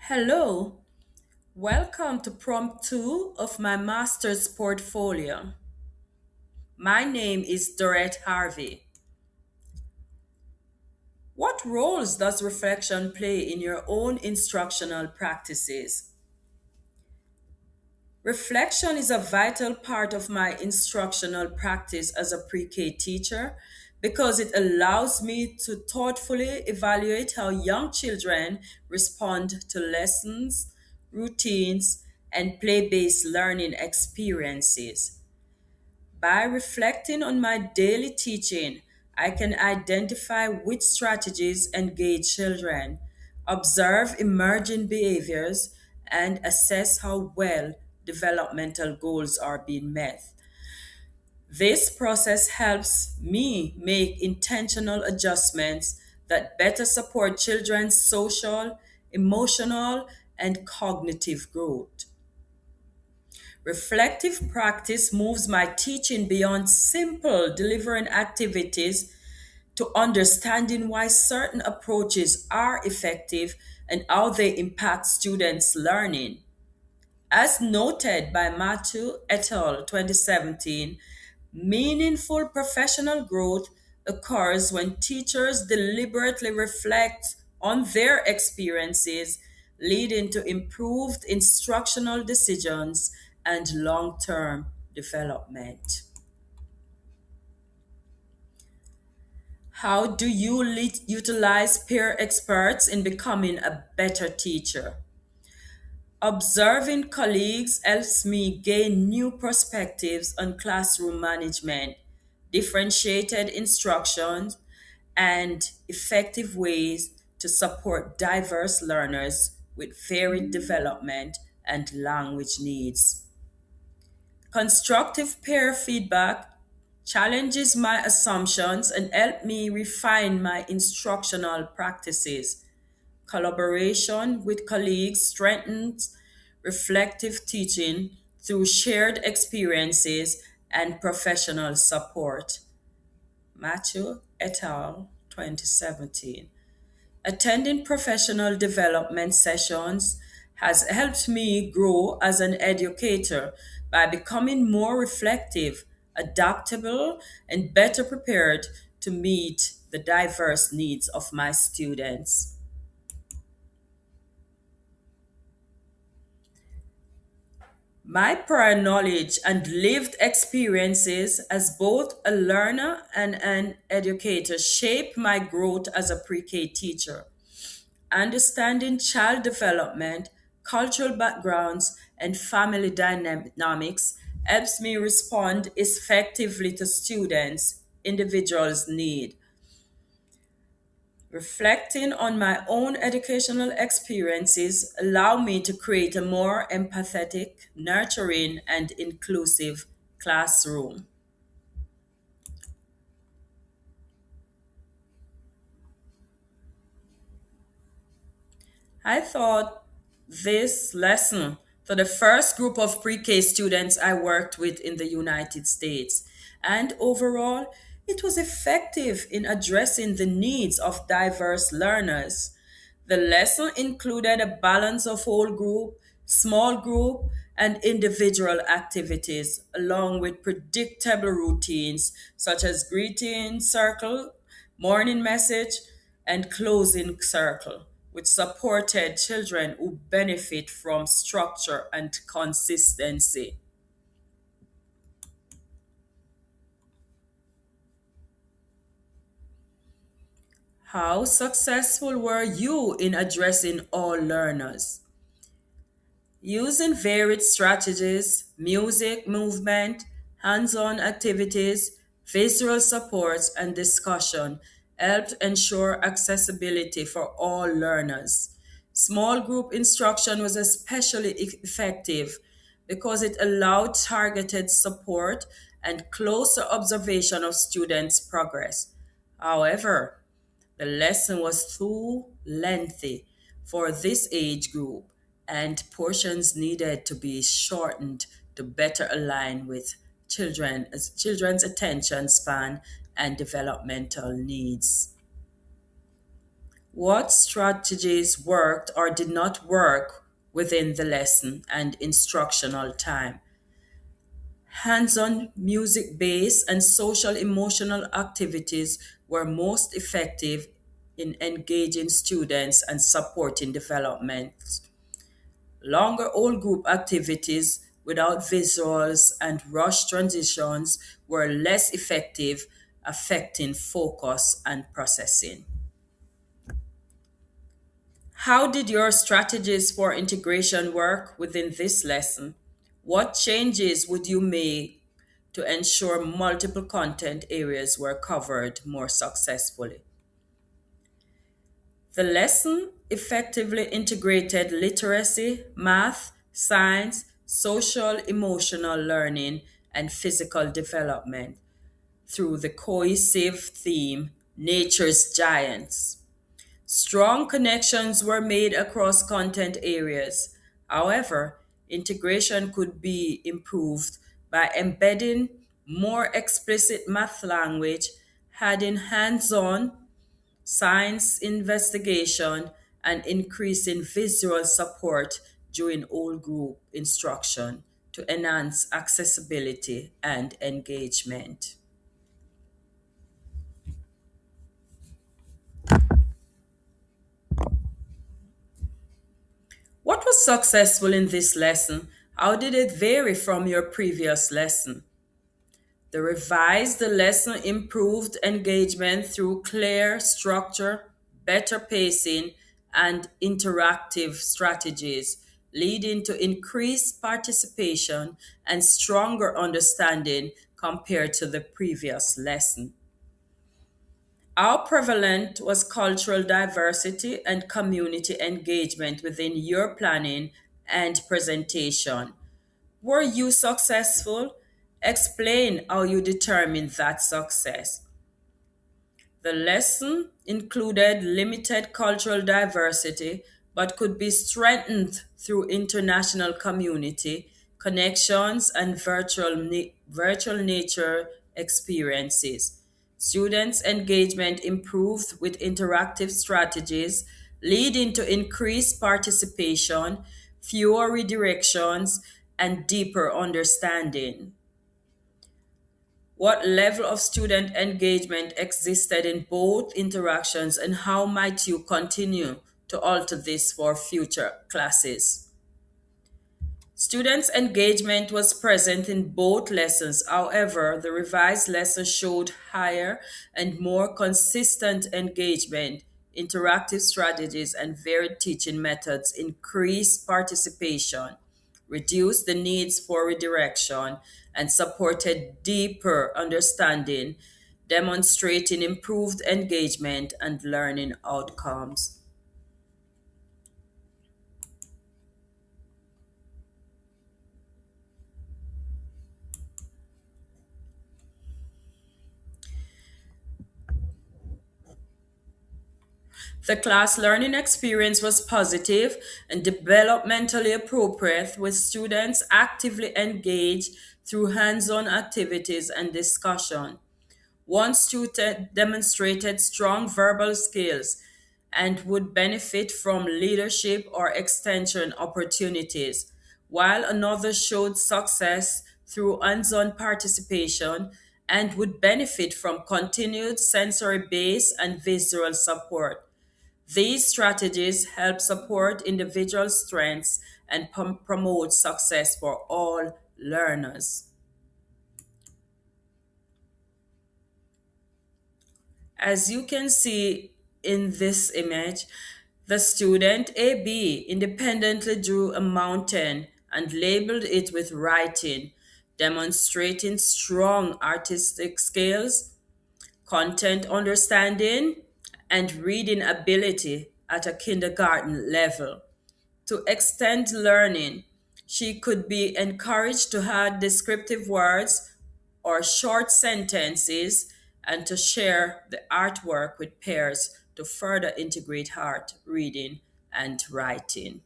Hello, welcome to prompt 2 of my master's portfolio. My name is Dorette Harvey. What roles does reflection play in your own instructional practices? Reflection is a vital part of my instructional practice as a pre K teacher because it allows me to thoughtfully evaluate how young children respond to lessons, routines, and play based learning experiences. By reflecting on my daily teaching, I can identify which strategies engage children, observe emerging behaviors, and assess how well developmental goals are being met. This process helps me make intentional adjustments that better support children's social, emotional, and cognitive growth. Reflective practice moves my teaching beyond simple delivering activities to understanding why certain approaches are effective and how they impact students' learning. As noted by Matthew et al. 2017, meaningful professional growth occurs when teachers deliberately reflect on their experiences, leading to improved instructional decisions and long term development. How do you utilize peer experts in becoming a better teacher? Observing colleagues helps me gain new perspectives on classroom management, differentiated instructions, and effective ways to support diverse learners with varied development and language needs. Constructive peer feedback challenges my assumptions and help me refine my instructional practices. Collaboration with colleagues strengthens reflective teaching through shared experiences and professional support. Matthew et al. 2017. Attending professional development sessions has helped me grow as an educator by becoming more reflective, adaptable, and better prepared to meet the diverse needs of my students. My prior knowledge and lived experiences as both a learner and an educator shape my growth as a pre K teacher. Understanding child development, cultural backgrounds, and family dynamics helps me respond effectively to students' individuals' need. Reflecting on my own educational experiences allow me to create a more empathetic, nurturing, and inclusive classroom. I thought this lesson for the first group of pre K students I worked with in the United States. And overall, it was effective in addressing the needs of diverse learners. The lesson included a balance of whole group, small group, and individual activities, along with predictable routines such as greeting circle, morning message, and closing circle, which supported children who benefit from structure and consistency. How successful were you in addressing all learners? Using varied strategies, music, movement, hands on activities, visual supports, and discussion helped ensure accessibility for all learners. Small group instruction was especially effective because it allowed targeted support and closer observation of students' progress. However, the lesson was too lengthy for this age group, and portions needed to be shortened to better align with children's attention span and developmental needs. What strategies worked or did not work within the lesson and instructional time? Hands on music based and social emotional activities were most effective in engaging students and supporting development. Longer old group activities without visuals and rush transitions were less effective, affecting focus and processing. How did your strategies for integration work within this lesson? What changes would you make to ensure multiple content areas were covered more successfully? The lesson effectively integrated literacy, math, science, social emotional learning, and physical development through the cohesive theme Nature's Giants. Strong connections were made across content areas. However, integration could be improved by embedding more explicit math language, adding hands on science investigation, and increasing visual support during whole group instruction to enhance accessibility and engagement. What was successful in this lesson? How did it vary from your previous lesson? The revised lesson improved engagement through clear structure, better pacing, and interactive strategies, leading to increased participation and stronger understanding compared to the previous lesson. How prevalent was cultural diversity and community engagement within your planning and presentation? Were you successful? Explain how you determined that success. The lesson included limited cultural diversity but could be strengthened through international community connections and virtual nature experiences. Students' engagement improved with interactive strategies, leading to increased participation, fewer redirections, and deeper understanding. What level of student engagement existed in both interactions, and how might you continue to alter this for future classes? Students' engagement was present in both lessons. However, the revised lesson showed higher and more consistent engagement. Interactive strategies and varied teaching methods increased participation, reduced the needs for redirection, and supported deeper understanding, demonstrating improved engagement and learning outcomes. The class learning experience was positive and developmentally appropriate, with students actively engaged through hands on activities and discussion. One student demonstrated strong verbal skills and would benefit from leadership or extension opportunities, while another showed success through hands on participation and would benefit from continued sensory based and visual support. These strategies help support individual strengths and promote success for all learners. As you can see in this image, the student AB independently drew a mountain and labeled it with writing, demonstrating strong artistic skills, content understanding, and reading ability at a kindergarten level. To extend learning, she could be encouraged to add descriptive words or short sentences and to share the artwork with peers to further integrate art, reading, and writing.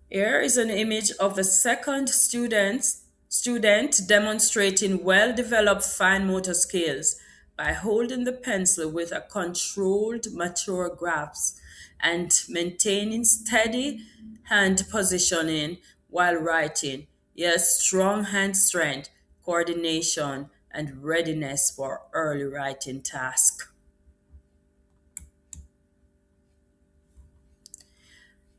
Here is an image of the second student Student demonstrating well developed fine motor skills by holding the pencil with a controlled, mature grasp and maintaining steady hand positioning while writing. Yes, strong hand strength, coordination, and readiness for early writing tasks.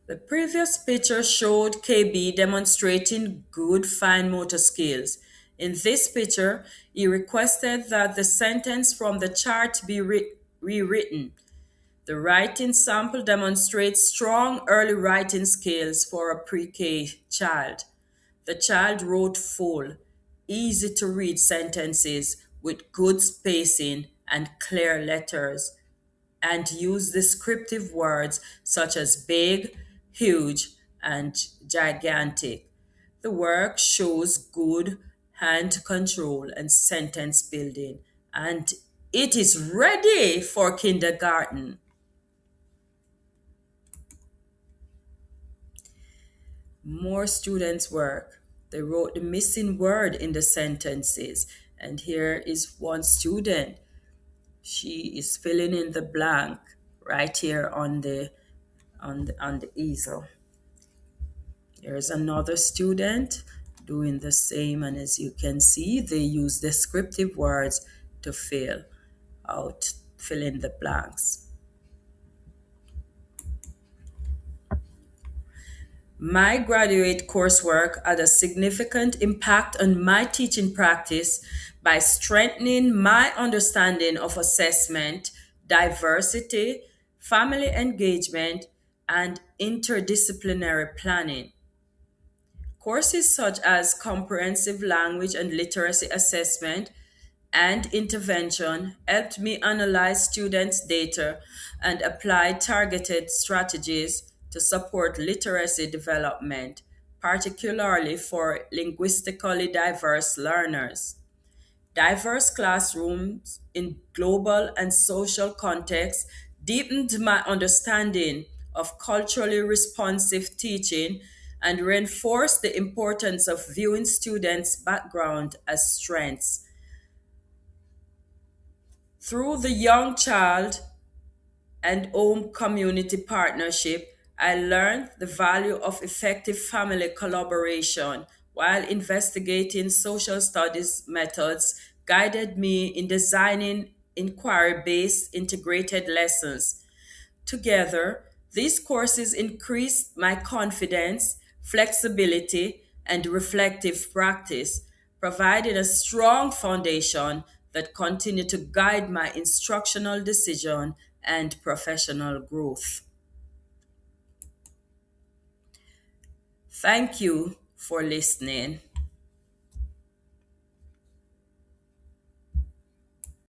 The previous picture showed KB demonstrating good fine motor skills. In this picture, he requested that the sentence from the chart be rewritten. The writing sample demonstrates strong early writing skills for a pre-K child. The child wrote full, easy to read sentences with good spacing and clear letters and use descriptive words such as big, huge, and gigantic. The work shows good hand control and sentence building, and it is ready for kindergarten. More students' work. They wrote the missing word in the sentences, and here is one student. She is filling in the blank right here on the easel. There's another student doing the same, and as you can see, they use descriptive words to fill in the blanks. My graduate coursework had a significant impact on my teaching practice by strengthening my understanding of assessment, diversity, family engagement, and interdisciplinary planning. Courses such as comprehensive language and literacy assessment and intervention helped me analyze students' data and apply targeted strategies to support literacy development, particularly for linguistically diverse learners. Diverse classrooms in global and social contexts deepened my understanding of culturally responsive teaching and reinforced the importance of viewing students' background as strengths. Through the Young Child and Home Community Partnership, I learned the value of effective family collaboration while investigating social studies methods guided me in designing inquiry based integrated lessons. Together, these courses increased my confidence, flexibility, and reflective practice, providing a strong foundation that continue to guide my instructional decision and professional growth. Thank you for listening.